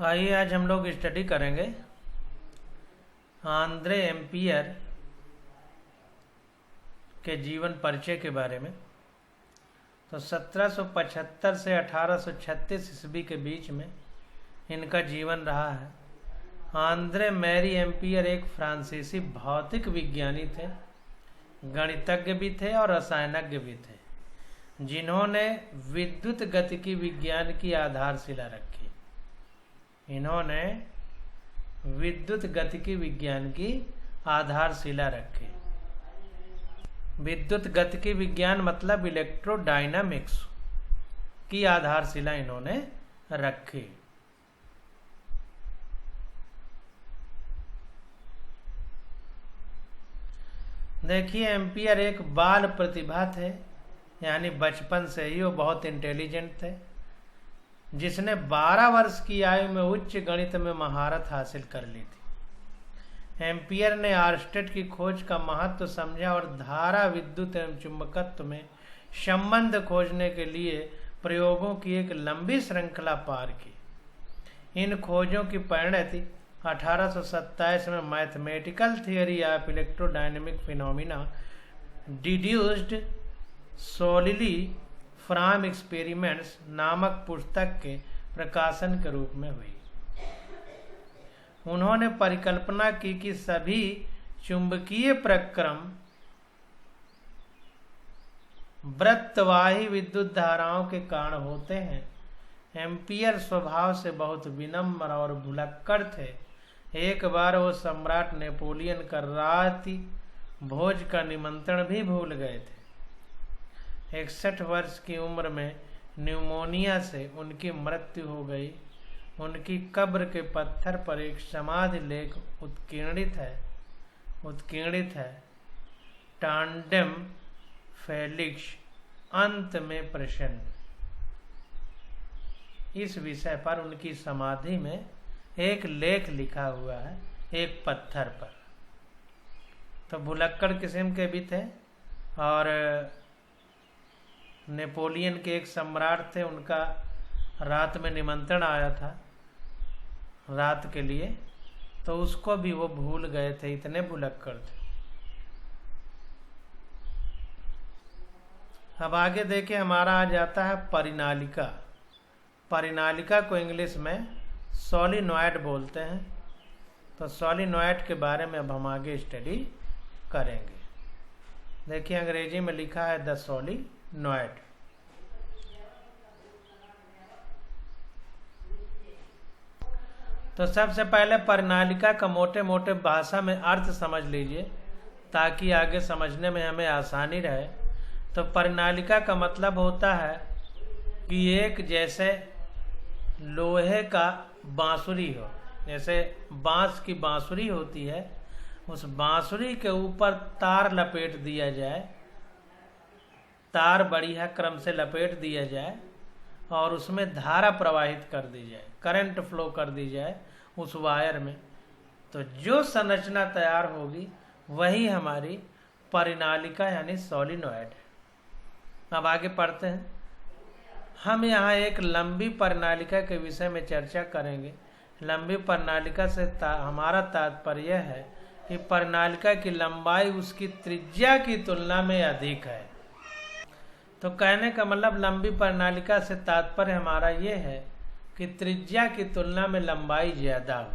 आइए आज हम लोग स्टडी करेंगे आंद्रे एम्पियर के जीवन परिचय के बारे में। तो 1775 से 1836 ईस्वी के बीच में इनका जीवन रहा है। आंद्रे मैरी एम्पियर एक फ्रांसीसी भौतिक विज्ञानी थे, गणितज्ञ भी थे और रसायनज्ञ भी थे, जिन्होंने विद्युत गतिकी विज्ञान की आधारशिला रखी। इन्होंने विद्युत गतिकी विज्ञान की आधारशिला रखी। विद्युत गतिकी विज्ञान मतलब इलेक्ट्रोडायनामिक्स की आधारशिला इन्होंने रखी। देखिए, एम्पियर एक बाल प्रतिभा थे, यानी बचपन से ही वो बहुत इंटेलिजेंट थे, जिसने 12 वर्ष की आयु में उच्च गणित में महारत हासिल कर ली थी। एम्पियर ने आर्स्टेड की खोज का महत्व समझा और धारा विद्युत एवं चुंबकत्व में संबंध खोजने के लिए प्रयोगों की एक लंबी श्रृंखला पार की। इन खोजों की परिणति 1827 में mathematical theory of electrodynamic phenomena deduced सोलिली from experiments नामक पुस्तक के प्रकाशन के रूप में हुई। उन्होंने परिकल्पना की कि सभी चुंबकीय प्रक्रम वृत्तवाही विद्युत धाराओं के कारण होते हैं। एम्पियर स्वभाव से बहुत विनम्र और भुलक्कड़ थे। एक बार वो सम्राट नेपोलियन का रात्रि भोज का निमंत्रण भी भूल गए थे। 61 वर्ष की उम्र में न्यूमोनिया से उनकी मृत्यु हो गई। उनकी कब्र के पत्थर पर एक समाधि लेख उत्कीर्णित है। टांडेम फेलिक्स अंत में प्रसन्न। इस विषय पर उनकी समाधि में एक लेख लिखा हुआ है, एक पत्थर पर। तो भुलक्कड़ किस्म के भी थे और नेपोलियन के एक सम्राट थे, उनका रात में निमंत्रण आया था रात के लिए, तो उसको भी वो भूल गए थे, इतने भुलक्कड़ थे। अब आगे देखें, हमारा आ जाता है परिनालिका। परिनालिका को इंग्लिश में सोलिनॉइड बोलते हैं। तो सोलिनॉइड के बारे में अब हम आगे स्टडी करेंगे। देखिए, अंग्रेजी में लिखा है द सोलिनॉइड। तो सबसे पहले परिनालिका का मोटे मोटे भाषा में अर्थ समझ लीजिए, ताकि आगे समझने में हमें आसानी रहे। तो परिनालिका का मतलब होता है कि एक जैसे लोहे का बांसुरी हो, जैसे बांस की बांसुरी होती है, उस बांसुरी के ऊपर तार लपेट दिया जाए, तार बढ़िया क्रम से लपेट दिया जाए और उसमें धारा प्रवाहित कर दी जाए, करंट फ्लो कर दी जाए उस वायर में। तो जो संरचना तैयार होगी वही हमारी परिनालिका यानी सोलिनॉइड है। अब आगे पढ़ते हैं। हम यहाँ एक लंबी परिनालिका के विषय में चर्चा करेंगे। लंबी परिनालिका से हमारा तात्पर्य है कि परिनालिका की लंबाई उसकी त्रिज्या की तुलना में अधिक है। तो कहने का मतलब लंबी परिनालिका से तात्पर्य हमारा ये है कि त्रिज्या की तुलना में लंबाई ज्यादा हो।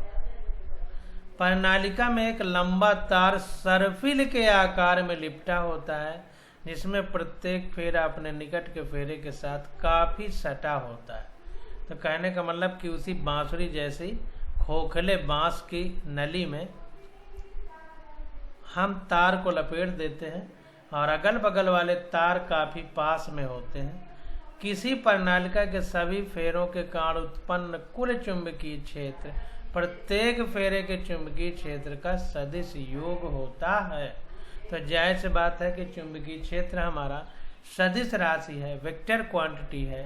परिनालिका में एक लंबा तार सर्पिल के आकार में लिपटा होता है, जिसमें प्रत्येक फेरा अपने निकट के फेरे के साथ काफी सटा होता है। तो कहने का मतलब कि उसी बांसुरी जैसी खोखले बांस की नली में हम तार को लपेट देते हैं और अगल बगल वाले तार काफी पास में होते हैं। किसी परिनालिका के सभी फेरों के कारण उत्पन्न कुल चुंबकीय क्षेत्र प्रत्येक फेरे के चुंबकीय क्षेत्र का सदिश योग होता है। तो जाहिर सी बात है कि चुंबकीय क्षेत्र हमारा सदिश राशि है, वेक्टर क्वांटिटी है।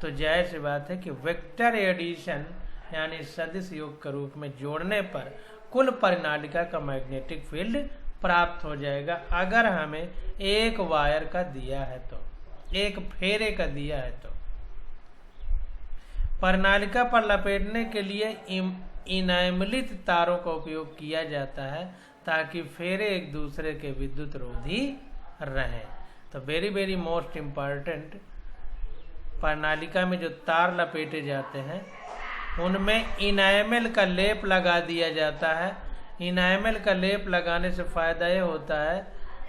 तो जाहिर सी बात है कि वेक्टर एडिशन यानी सदिश योग के रूप में जोड़ने पर कुल परिनालिका का मैग्नेटिक फील्ड प्राप्त हो जाएगा। अगर हमें एक वायर का दिया है तो, एक फेरे का दिया है तो। प्रणालिका पर लपेटने के लिए इनामलित तारों का उपयोग किया जाता है ताकि फेरे एक दूसरे के विद्युत रोधी रहें। तो वेरी वेरी मोस्ट इम्पॉर्टेंट, प्रणालिका में जो तार लपेटे जाते हैं उनमें इनामल का लेप लगा दिया जाता है। इनामल का लेप लगाने से फ़ायदा ये होता है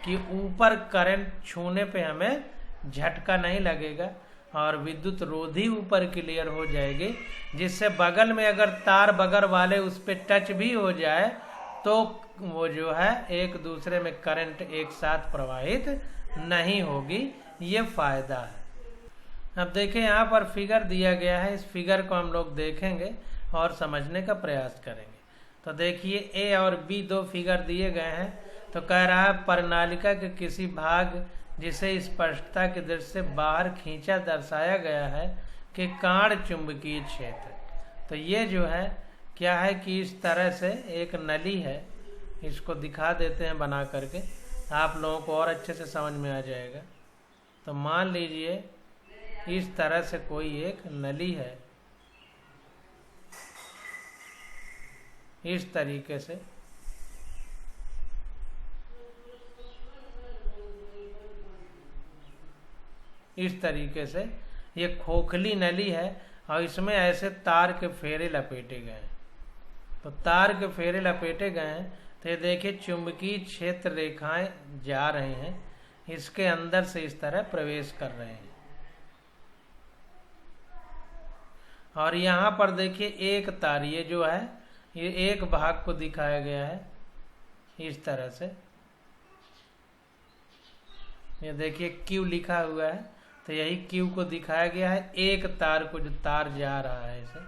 कि ऊपर करंट छूने पे हमें झटका नहीं लगेगा और विद्युत रोधी ऊपर क्लियर हो जाएगी, जिससे बगल में अगर तार बगल वाले उस पर टच भी हो जाए तो वो जो है एक दूसरे में करंट एक साथ प्रवाहित नहीं होगी। ये फायदा है। अब देखिए यहाँ पर फिगर दिया गया है, इस फिगर को हम लोग देखेंगे और समझने का प्रयास करेंगे। तो देखिए ए और बी दो फिगर दिए गए हैं। तो कह रहा है प्रणालिका के किसी भाग जिसे स्पष्टता की दृष्टि से बाहर खींचा दर्शाया गया है कि काण चुंबकीय क्षेत्र। तो ये जो है क्या है कि इस तरह से एक नली है, इसको दिखा देते हैं बना करके, आप लोगों को और अच्छे से समझ में आ जाएगा। तो मान लीजिए इस तरह से कोई एक नली है, इस तरीके से ये खोखली नली है और इसमें ऐसे तार के फेरे लपेटे गए हैं। तो तार के फेरे लपेटे गए हैं तो ये देखिए चुंबकीय क्षेत्र रेखाएं जा रहे हैं, इसके अंदर से इस तरह प्रवेश कर रहे हैं। और यहाँ पर देखिए एक तार, ये जो है ये एक भाग को दिखाया गया है इस तरह से। ये देखिए क्यू लिखा हुआ है, तो यही क्यू को दिखाया गया है, एक तार को जो तार जा रहा है इसे।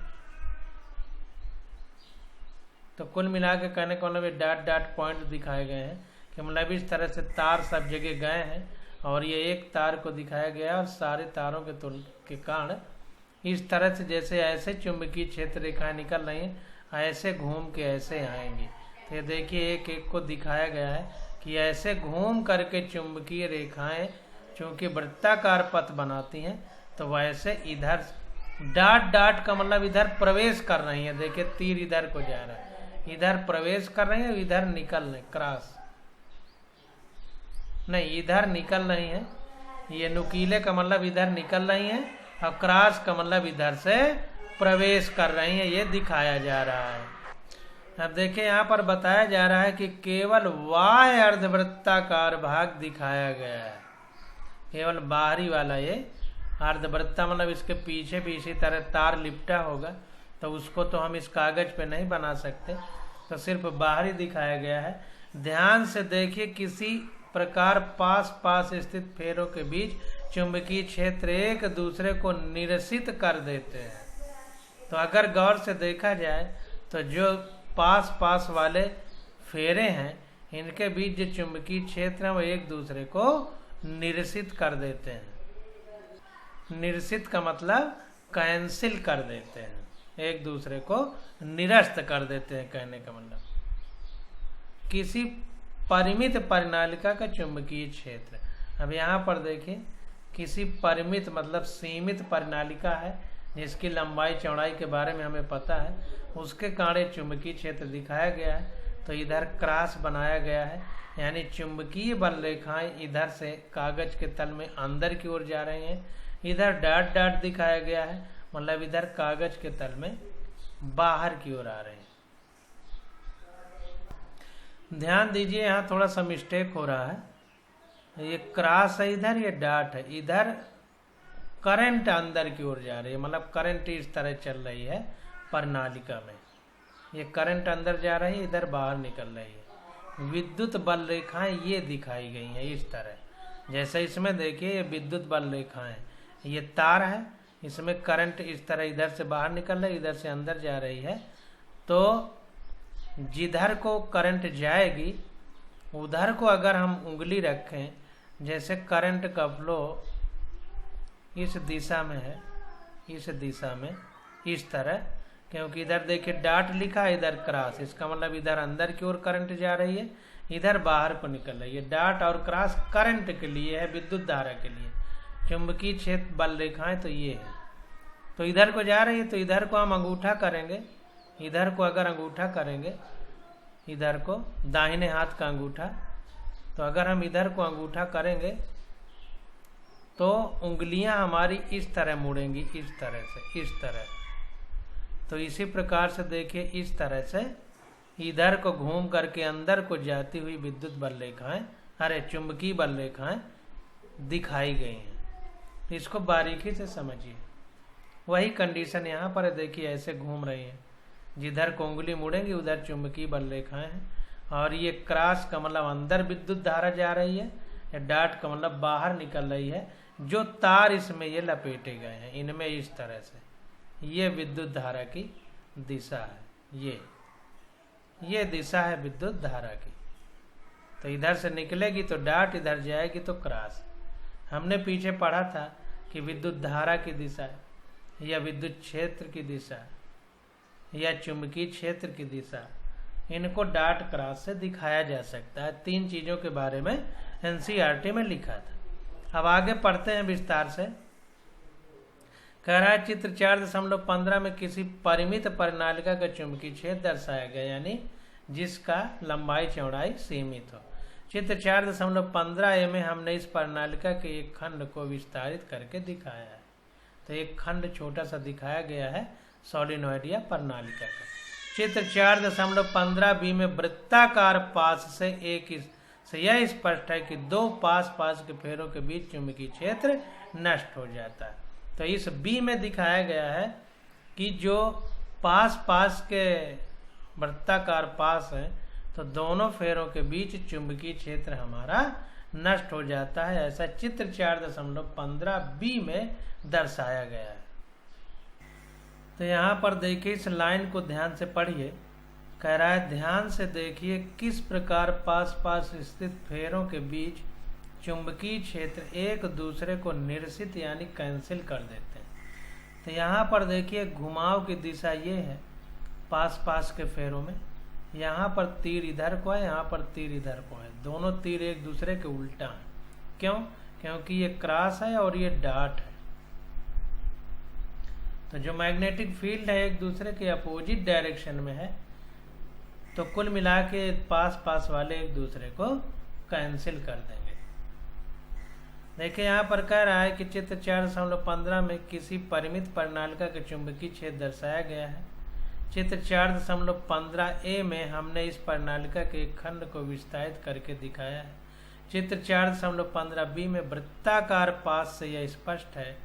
तो कुल मिला के कहने का मतलब डॉट डॉट पॉइंट दिखाए गए हैं कि मतलब इस तरह से तार सब जगह गए हैं और ये एक तार को दिखाया गया है और सारे तारों के कारण इस तरह से जैसे ऐसे चुंबकीय क्षेत्र रेखाएं निकल रही हैं, ऐसे घूम के ऐसे आएंगी। तो ये देखिए एक एक को दिखाया गया है कि ऐसे घूम करके चुंबकीय रेखाएं चूंकि वृत्ताकार पथ बनाती हैं तो वैसे इधर डॉट डॉट का मतलब इधर प्रवेश कर रही है। देखिए तीर इधर को जा रहा है, इधर प्रवेश कर रही है, इधर निकल रहे, क्रॉस नहीं, इधर निकल रही है। ये नुकीले का मतलब इधर निकल रही है और क्रॉस का मतलब इधर से प्रवेश कर रही है, ये दिखाया जा रहा है। अब देखिए यहाँ पर बताया जा रहा है कि केवल वाह्य अर्धवृत्ताकार भाग दिखाया गया है, केवल बाहरी वाला ये अर्धवृत्ता मतलब इसके पीछे भी इसी तरह तार लिपटा होगा, तो उसको तो हम इस कागज पे नहीं बना सकते, तो सिर्फ बाहरी दिखाया गया है। ध्यान से देखिए किसी प्रकार पास पास स्थित फेरों के बीच चुंबकीय क्षेत्र एक दूसरे को निरसित कर देते हैं। तो अगर गौर से देखा जाए तो जो पास पास वाले फेरे हैं इनके बीच जो चुंबकीय क्षेत्र है वो एक दूसरे को निरसित कर देते हैं। निरसित का मतलब कैंसिल कर देते हैं, एक दूसरे को निरस्त कर देते हैं, कहने का मतलब। किसी परिमित प्रणालिका का चुंबकीय क्षेत्र, अब यहाँ पर देखिए किसी परिमित मतलब सीमित प्रणालिका है जिसकी लंबाई चौड़ाई के बारे में हमें पता है, उसके कारण चुंबकीय क्षेत्र दिखाया गया है। तो इधर क्रॉस बनाया गया है, यानी चुंबकीय बल रेखाएं इधर से कागज के तल में अंदर की ओर जा रही हैं। इधर डॉट डॉट दिखाया गया है, मतलब इधर कागज के तल में बाहर की ओर आ रहे हैं। ध्यान दीजिए यहाँ थोड़ा सा मिस्टेक हो रहा है, ये क्रॉस है इधर, ये डॉट है इधर, करंट अंदर की ओर जा रही है, मतलब करंट इस तरह चल रही है प्रणालिका में, ये करंट अंदर जा रही है, इधर बाहर निकल रही है। विद्युत बल रेखाएं ये दिखाई गई हैं इस तरह, जैसे इसमें देखिए ये विद्युत बल रेखाएं, ये तार है, इसमें करंट इस तरह इधर से बाहर निकल रही है, इधर से अंदर जा रही है। तो जिधर को करंट जाएगी उधर को अगर हम उंगली रखें, जैसे करंट का फ्लो इस दिशा में है, इस दिशा में इस तरह, क्योंकि इधर देखिए डॉट लिखा है, इधर क्रॉस, इसका मतलब इधर अंदर की ओर करंट जा रही है, इधर बाहर को निकल रही है। डॉट और क्रॉस करंट के लिए है, विद्युत धारा के लिए। चुंबकीय क्षेत्र बल रेखाएं तो ये है, तो इधर को जा रही है, तो इधर को हम अंगूठा करेंगे। इधर को अगर अंगूठा करेंगे, इधर को दाहिने हाथ का अंगूठा, तो अगर हम इधर को अंगूठा करेंगे तो उंगलियां हमारी इस तरह मुड़ेंगी, इस तरह से, इस तरह। तो इसी प्रकार से देखिए, इस तरह से इधर को घूम करके अंदर को जाती हुई विद्युत बल रेखाएं, अरे चुंबकीय बल रेखाएं दिखाई गई हैं। इसको बारीकी से समझिए। वही कंडीशन यहाँ पर देखिए, ऐसे घूम रही है, जिधर को उंगली मुड़ेंगी उधर चुंबकीय बल रेखाएं हैं। और ये क्रॉस का मतलब अंदर विद्युत धारा जा रही है, या डॉट का मतलब बाहर निकल रही है। जो तार इसमें ये लपेटे गए हैं, इनमें इस तरह से, ये विद्युत धारा की दिशा है। ये दिशा है विद्युत धारा की। तो इधर से निकलेगी तो डॉट, इधर जाएगी तो क्रॉस। हमने पीछे पढ़ा था कि विद्युत धारा की दिशा या विद्युत क्षेत्र की दिशा या चुंबकीय क्षेत्र की दिशा, इनको डॉट क्रॉस से दिखाया जा सकता है। 3 चीजों के बारे में एनसीईआरटी में लिखा था। अब आगे पढ़ते हैं विस्तार से। कह रहा है चित्र 4.15 में किसी परिमित परिनालिका का चुंबकीय क्षेत्र दर्शाया गया, यानी जिसका लंबाई चौड़ाई सीमित हो। चित्र 4.15 में हमने इस परिनालिका के एक खंड को विस्तारित करके दिखाया है। तो एक खंड छोटा सा दिखाया गया है सोलिनॉइड या परिनालिका का। चित्र 4.15 में वृत्ताकार पास से यह स्पष्ट है कि 2 पास के फेरों के बीच चुंबकीय क्षेत्र नष्ट हो जाता है। तो इस बी में दिखाया गया है कि जो पास के वृत्ताकार पास है, तो दोनों फेरों के बीच चुंबकीय क्षेत्र हमारा नष्ट हो जाता है। ऐसा चित्र 4.15 बी में दर्शाया गया है। तो यहाँ पर देखिए, इस लाइन को ध्यान से पढ़िए। कह रहा है ध्यान से देखिए किस प्रकार पास स्थित फेरों के बीच चुंबकीय क्षेत्र एक दूसरे को निरसित यानी कैंसिल कर देते हैं। तो यहाँ पर देखिए, घुमाव की दिशा ये है पास के फेरों में। यहाँ पर तीर इधर को है, यहाँ पर तीर इधर को है। दोनों तीर एक दूसरे के उल्टा हैं। क्यों? क्योंकि ये क्रॉस है और ये डॉट है। तो जो मैग्नेटिक फील्ड है एक दूसरे के अपोजिट डायरेक्शन में है, तो कुल मिला के पास वाले एक दूसरे को कैंसिल कर देंगे। देखिए यहाँ पर कह रहा है कि चित्र 4.15 में किसी परिमित परिनालिका के चुंबकीय क्षेत्र दर्शाया गया है। चित्र 4.15 में हमने इस परिनालिका के एक खंड को विस्तारित करके दिखाया है। चित्र 4.15 में वृत्ताकार पास से यह स्पष्ट है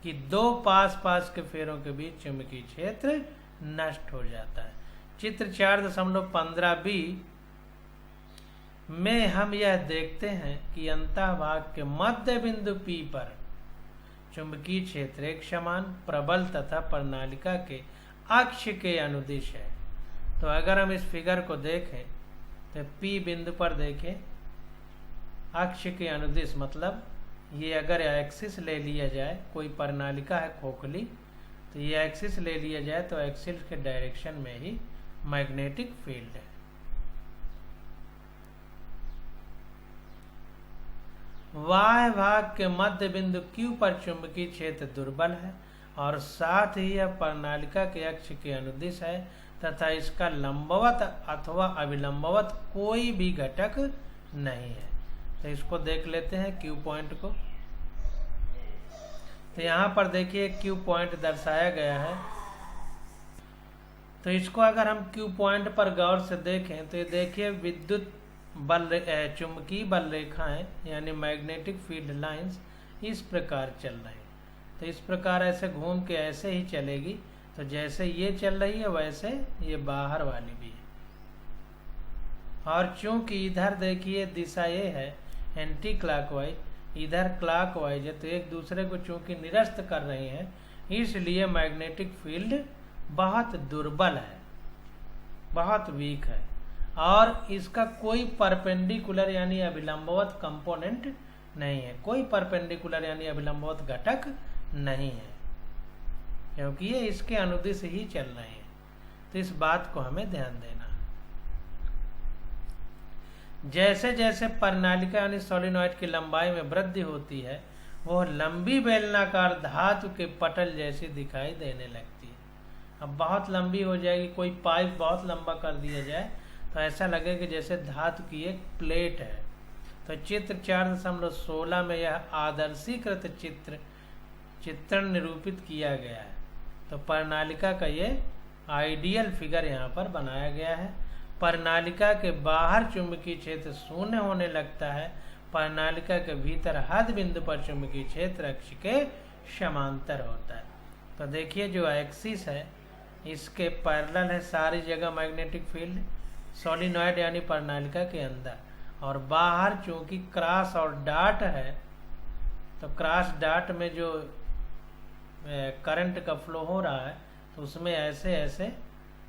कि 2 पास के फेरों के बीच चुंबकीय क्षेत्र नष्ट हो जाता है। चित्र 4.15 में हम यह देखते हैं कि अंतःभाग के मध्य बिंदु P पर चुंबकीय क्षेत्र एक समान प्रबल तथा परिनालिका के अक्ष के अनुदिश है। तो अगर हम इस फिगर को देखें तो P बिंदु पर देखें अक्ष के अनुदिश, मतलब ये अगर एक्सिस ले लिया जाए, कोई परिनालिका है खोखली, तो ये एक्सिस ले लिया जाए तो एक्सिस के डायरेक्शन में ही मैग्नेटिक फील्ड है। वाह्य भाग के मध्य बिंदु Q पर चुंबकीय क्षेत्र दुर्बल है और साथ ही यह परिनालिका के अक्ष के अनुदिश है तथा इसका लंबवत अथवा अभिलंबवत कोई भी घटक नहीं है। तो इसको देख लेते हैं Q पॉइंट को। तो यहाँ पर देखिए Q पॉइंट दर्शाया गया है। तो इसको अगर हम Q पॉइंट पर गौर से देखें तो ये देखिए विद्युत बल चुंबकीय बल रेखाएं यानी मैग्नेटिक फील्ड लाइंस इस प्रकार चल रही हैं। तो इस प्रकार ऐसे घूम के ऐसे ही चलेगी। तो जैसे ये चल रही है वैसे ये बाहर वाली भी है। और चूंकि इधर देखिए दिशा ये है एंटी क्लॉकवाइज, इधर क्लॉकवाइज है, तो एक दूसरे को चूंकि निरस्त कर रही हैं, इसलिए मैग्नेटिक फील्ड बहुत दुर्बल है, बहुत वीक है और इसका कोई परपेंडिकुलर यानी अभिलंबवत कंपोनेंट नहीं है, कोई परपेंडिकुलर यानी अभिलंबवत घटक नहीं है, क्योंकि ये इसके अनुदिश ही चल रहे हैं। तो इस बात को हमें ध्यान देना। जैसे जैसे परिनालिका यानी सोलिनॉइड की लंबाई में वृद्धि होती है, वो लंबी बेलनाकार धातु के पटल जैसी दिखाई देने लगती है। अब बहुत लंबी हो जाएगी, कोई पाइप बहुत लंबा कर दिया जाए तो ऐसा लगे कि जैसे धातु की एक प्लेट है। तो चित्र 4.16 में यह आदर्शीकृत चित्रण निरूपित किया गया है। तो प्रणालिका का ये आइडियल फिगर यहाँ पर बनाया गया है। प्रणालिका के बाहर चुंबकीय क्षेत्र शून्य होने लगता है। प्रणालिका के भीतर हद बिंदु पर चुंबकीय क्षेत्र अक्ष के समांतर होता है। तो देखिए जो एक्सिस है इसके पैरेलल है सारी जगह मैग्नेटिक फील्ड सोलिनॉइड यानी प्रणालिका के अंदर, और बाहर चूंकि क्रॉस और डॉट है तो क्रॉस डॉट में जो करंट का फ्लो हो रहा है तो उसमें ऐसे ऐसे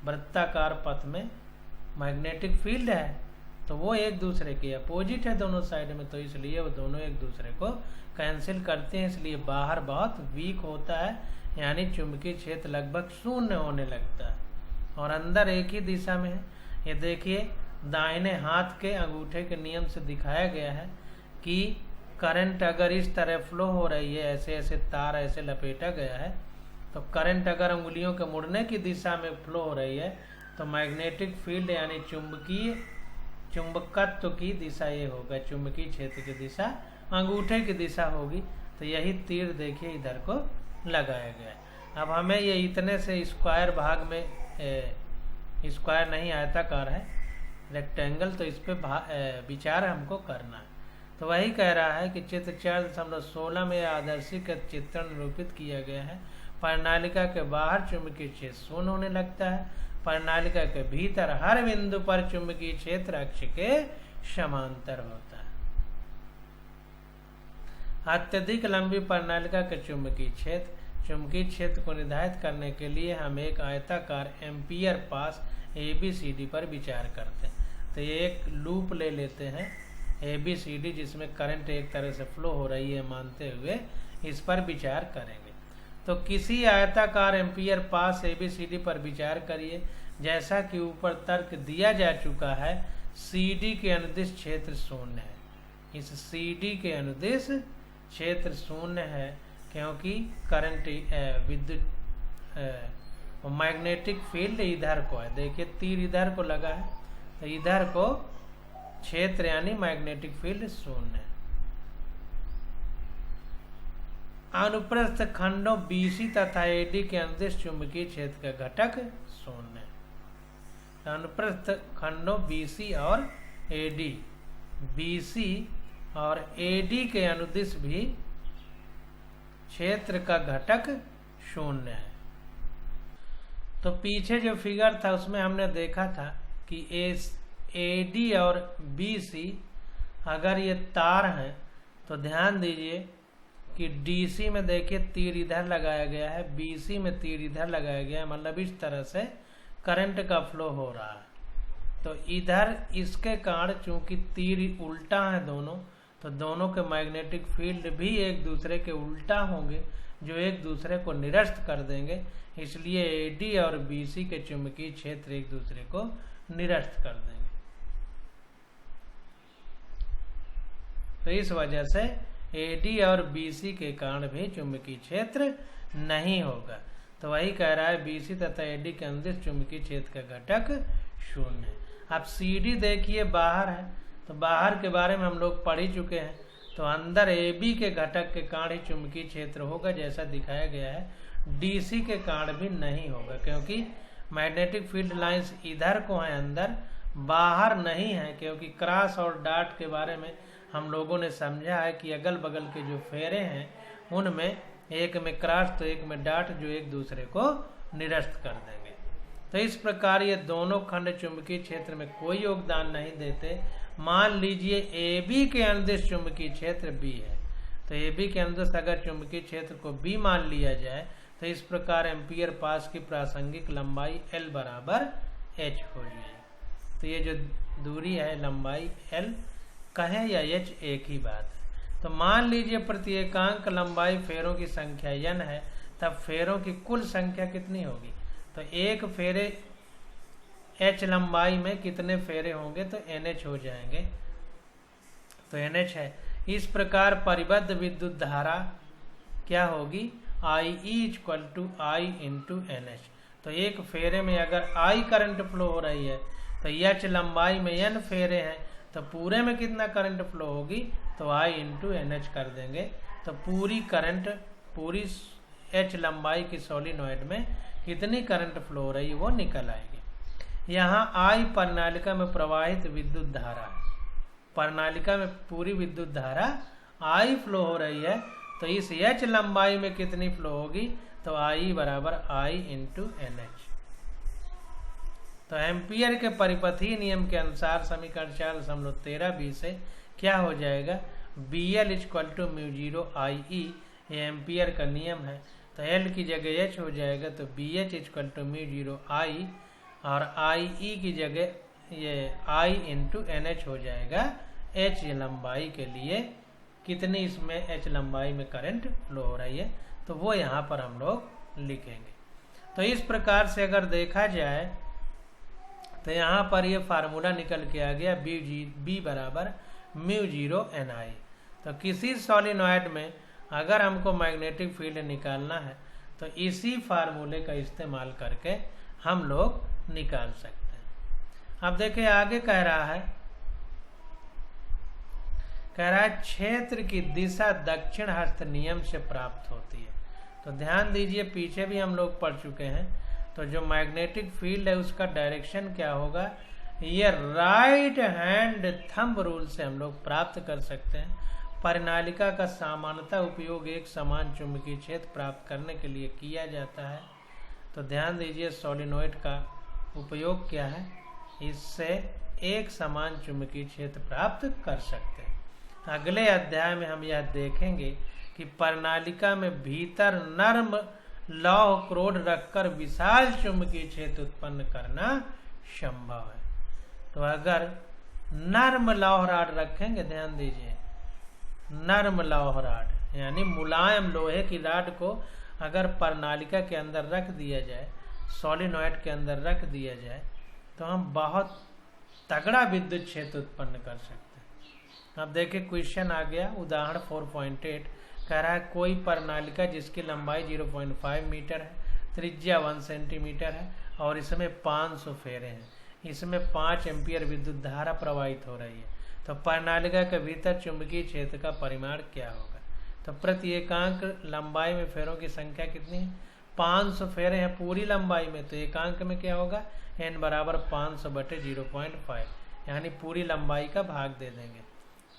वृत्ताकार पथ में मैग्नेटिक फील्ड है, तो वो एक दूसरे के अपोजिट है दोनों साइड में, तो इसलिए वो दोनों एक दूसरे को कैंसिल करते हैं। इसलिए बाहर बहुत वीक होता है यानी चुंबकीय क्षेत्र लगभग शून्य होने लगता है, और अंदर एक ही दिशा में है। ये देखिए दाहिने हाथ के अंगूठे के नियम से दिखाया गया है कि करंट अगर इस तरह फ्लो हो रही है, ऐसे ऐसे तार ऐसे लपेटा गया है, तो करंट अगर उंगलियों के मुड़ने की दिशा में फ्लो हो रही है तो मैग्नेटिक फील्ड यानी चुंबकत्व की दिशा ये होगा, चुंबकीय क्षेत्र की दिशा अंगूठे की दिशा होगी। तो यही तीर देखिए इधर को लगाया गया है। अब हमें ये इतने से स्क्वायर भाग में स्क्वायर नहीं आयताकार है रेक्टेंगल, तो इस पे विचार हमको करना है। तो वही कह रहा है कि चित्र 4.16 में आदर्शीकृत चित्रण निरूपित किया गया है। प्रणालिका के बाहर चुंबकीय क्षेत्र शून्य होने लगता है। प्रणालिका के भीतर हर बिंदु पर चुंबकीय क्षेत्र अक्ष के समांतर होता है। अत्यधिक लंबी प्रणालिका के चुंबकीय क्षेत्र को निर्धारित करने के लिए हम एक आयताकार एम्पियर पास ABCD पर विचार करते हैं। तो ये एक लूप ले लेते हैं ABCD जिसमें करंट एक तरह से फ्लो हो रही है मानते हुए इस पर विचार करेंगे। तो किसी आयताकार एम्पियर पास ABCD पर विचार करिए। जैसा कि ऊपर तर्क दिया जा चुका है, CD के अनुदिश क्षेत्र शून्य है। इस CD के अनुदिश क्षेत्र शून्य है क्योंकि करंट विद्युत मैग्नेटिक फील्ड इधर को है। देखिए तीर इधर को लगा है, तो इधर को क्षेत्र यानी मैग्नेटिक फील्ड शून्य है। अनुप्रस्थ खंडों BC तथा AD के अनुदिश चुंबकीय क्षेत्र का घटक शून्य है। अनुप्रस्थ खंडों BC और AD के अनुदिश भी क्षेत्र का घटक शून्य है। तो पीछे जो फिगर था उसमें हमने देखा था कि AD और BC अगर ये तार हैं तो ध्यान दीजिए कि DC में देखिए तीर इधर लगाया गया है, BC में तीर इधर लगाया गया है, मतलब इस तरह से करंट का फ्लो हो रहा है। तो इधर इसके कारण चूंकि तीर उल्टा है दोनों, तो दोनों के मैग्नेटिक फील्ड भी एक दूसरे के उल्टा होंगे जो एक दूसरे को निरस्त कर देंगे। इसलिए AD और BC के चुंबकीय क्षेत्र एक दूसरे को निरस्त कर देंगे। तो इस वजह से AD और BC के कारण भी चुंबकीय क्षेत्र नहीं होगा। तो वही कह रहा है BC तथा AD के अनुदिश चुंबकीय क्षेत्र का घटक शून्य है। अब CD देखिए बाहर है, तो बाहर के बारे में हम लोग पढ़ ही चुके हैं। तो अंदर AB के घटक के कारण ही चुंबकीय क्षेत्र होगा जैसा दिखाया गया है। DC के कारण भी नहीं होगा क्योंकि मैग्नेटिक फील्ड लाइंस इधर को है अंदर, बाहर नहीं है, क्योंकि क्रॉस और डॉट के बारे में हम लोगों ने समझा है कि अगल बगल के जो फेरे हैं उनमें एक में क्रॉस तो एक में डॉट जो एक दूसरे को निरस्त कर देंगे। तो इस प्रकार ये दोनों खंड चुंबकीय क्षेत्र में कोई योगदान नहीं देते। मान लीजिए AB के अनुदिश चुंबकीय क्षेत्र B है, तो AB के अनुदिश अगर चुंबकीय क्षेत्र को B मान लिया जाए तो इस प्रकार एम्पियर पास की प्रासंगिक लंबाई L बराबर H हो जाएगी। तो ये जो दूरी है लंबाई L कहें या H एक ही बात है। तो मान लीजिए प्रत्येकांक लंबाई फेरों की संख्या N है, तब फेरों की कुल संख्या कितनी होगी? तो एक फेरे H लंबाई में कितने फेरे होंगे? तो NH हो जाएंगे। तो NH है, इस प्रकार परिबद्ध विद्युत धारा क्या होगी, I equal to I into N H. तो एक फेरे में अगर आई करंट फ्लो हो रही है तो एच लंबाई में एन फेरे हैं, तो पूरे में कितना करंट फ्लो होगी, तो आई इंटू एन एच कर देंगे। तो पूरी करंट, पूरी एच लंबाई की सोलिनॉइड में कितनी करंट फ्लो हो रही है वो निकल आएगी। यहाँ आई प्रणालिका में प्रवाहित विद्युत धारा, प्रणालिका में पूरी विद्युत धारा आई फ्लो हो रही है, तो इस एच लंबाई में कितनी फ्लो होगी, तो आई बराबर आई इंटू एन एच। तो एम्पियर के परिपथीय नियम के अनुसार समीकरण 4.13b से क्या हो जाएगा, B L equal to mu zero I E, ये एम्पियर का नियम है। तो एल की जगह एच हो जाएगा, तो B H equal to mu zero I, और आई ई की जगह ये आई इंटू एन एच हो जाएगा। एच लंबाई के लिए कितनी इसमें एच लंबाई में करंट फ्लो हो रही है, तो वो यहाँ पर हम लोग लिखेंगे। तो इस प्रकार से अगर देखा जाए तो यहाँ पर ये फार्मूला निकल के आ गया, बी बराबर म्यू जीरो एन आई। तो किसी सॉलिनॉइड में अगर हमको मैग्नेटिक फील्ड निकालना है तो इसी फार्मूले का इस्तेमाल करके हम लोग निकाल सकते हैं। अब देखिए आगे कह रहा है क्षेत्र की दिशा दक्षिण हस्त नियम से प्राप्त होती है। तो ध्यान दीजिए, पीछे भी हम लोग पढ़ चुके हैं। तो जो मैग्नेटिक फील्ड है उसका डायरेक्शन क्या होगा, ये राइट हैंड थंब रूल से हम लोग प्राप्त कर सकते हैं। परिनालिका का सामान्यतः उपयोग एक समान चुंबकीय क्षेत्र प्राप्त करने के लिए किया जाता है। तो ध्यान दीजिए, सोलिनॉइड का उपयोग क्या है, इससे एक समान चुंबकीय क्षेत्र प्राप्त कर सकते हैं। अगले अध्याय में हम यह देखेंगे कि प्रणालिका में भीतर नर्म लौह क्रोड रखकर विशाल चुंबकीय क्षेत्र उत्पन्न करना संभव है। तो अगर नर्म लौह राड रखेंगे, ध्यान दीजिए, नर्म लौह राड यानी मुलायम लोहे की राड को अगर प्रणालिका के अंदर रख दिया जाए, सोलिनॉइड के अंदर रख दिया जाए, तो हम बहुत तगड़ा विद्युत क्षेत्र उत्पन्न कर सकते हैं। अब देखिए क्वेश्चन आ गया, उदाहरण 4.8 कह रहा है कोई प्रणालिका जिसकी लंबाई 0.5 मीटर है, त्रिज्या 1 सेंटीमीटर है और इसमें 500 फेरे हैं, इसमें 5 एम्पियर विद्युत धारा प्रवाहित हो रही है। तो प्रणालिका के भीतर चुंबकीय क्षेत्र का परिमाण क्या होगा। तो प्रति एकांक लंबाई में फेरों की संख्या कितनी है, 500 फेरे हैं पूरी लंबाई में, तो एकांक में क्या होगा, n बराबर 500/0.5, यानी पूरी लंबाई का भाग दे देंगे,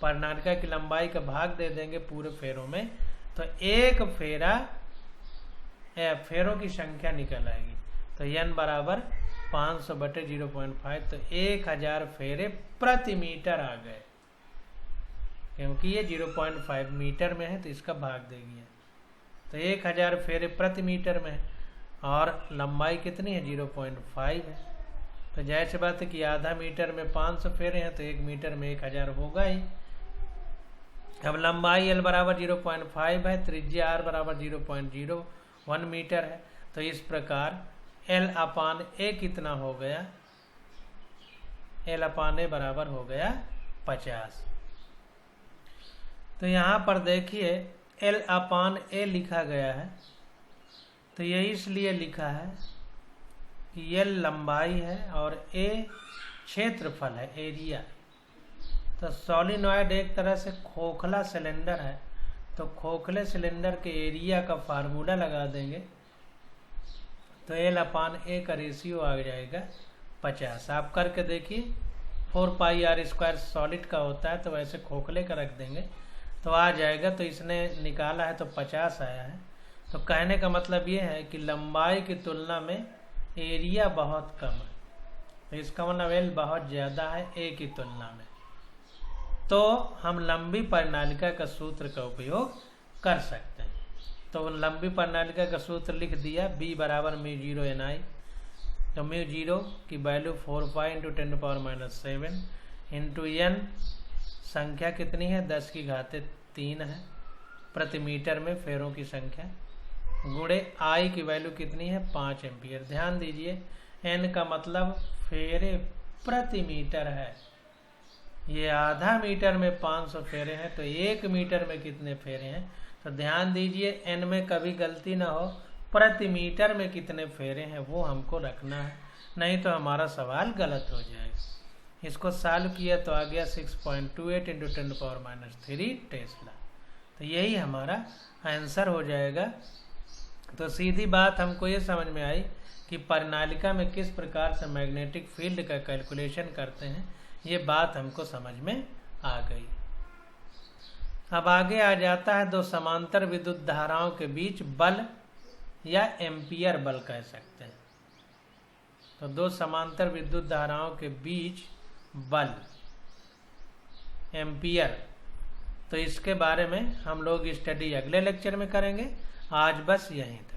प्रणालिका की लंबाई का भाग दे देंगे पूरे फेरों में। तो एक फेरों की संख्या निकल आएगी। तो n बराबर 500/0.5, तो 1000 फेरे प्रति मीटर आ गए, क्योंकि ये 0.5 मीटर में है तो इसका भाग देगी। तो 1000 फेरे प्रति मीटर में है और लंबाई कितनी है, 0.5 है। तो जाहिर सी बात है कि आधा मीटर में 500 फेरे हैं, तो 1 मीटर में 1000 होगा ही। अब लंबाई L बराबर 0.5 है, त्रिज्या R बराबर 0.01 मीटर है। तो इस प्रकार L/A कितना हो गया, L/A बराबर हो गया 50। तो यहाँ पर देखिए L/A लिखा गया है, तो ये इसलिए लिखा है कि L लंबाई है और A क्षेत्रफल है, एरिया। तो सोलिनॉइड एक तरह से खोखला सिलेंडर है, तो खोखले सिलेंडर के एरिया का फार्मूला लगा देंगे तो L/A का रेशियो आ जाएगा 50। आप करके देखिए, 4πr² सॉलिड का होता है, तो वैसे खोखले का रख देंगे तो आ जाएगा। तो इसने निकाला है तो 50 आया है। तो कहने का मतलब ये है कि लंबाई की तुलना में एरिया बहुत कम है, तो इसका मतलब L बहुत ज़्यादा है A की तुलना में। तो हम लंबी प्रणालिका का सूत्र का उपयोग कर सकते हैं। तो लंबी प्रणालिका का सूत्र लिख दिया, B बराबर म्यू जीरो एन आई। तो म्यू जीरो की वैल्यू 4π × 10⁻⁷ इंटू n, संख्या कितनी है, 10⁻³ है प्रति मीटर में फेरों की संख्या, गुणे I की वैल्यू कितनी है, 5 एम्पियर। ध्यान दीजिए n का मतलब फेरे प्रति मीटर है, ये आधा मीटर में 500 फेरे हैं, तो 1 मीटर में कितने फेरे हैं? तो ध्यान दीजिए, n में कभी गलती ना हो, प्रति मीटर में कितने फेरे हैं वो हमको रखना है, नहीं तो हमारा सवाल गलत हो जाएगा। इसको सॉल्व किया तो आ गया 6.28 × 10⁻³ टेस्ला। तो यही हमारा आंसर हो जाएगा। तो सीधी बात हमको ये समझ में आई कि परिनालिका में किस प्रकार से मैग्नेटिक फील्ड का कैलकुलेशन करते हैं, ये बात हमको समझ में आ गई। अब आगे आ जाता है दो समांतर विद्युत धाराओं के बीच बल या एम्पियर बल कह सकते हैं। तो दो समांतर विद्युत धाराओं के बीच बल एम्पियर, तो इसके बारे में हम लोग स्टडी अगले लेक्चर में करेंगे। आज बस यहीं तक।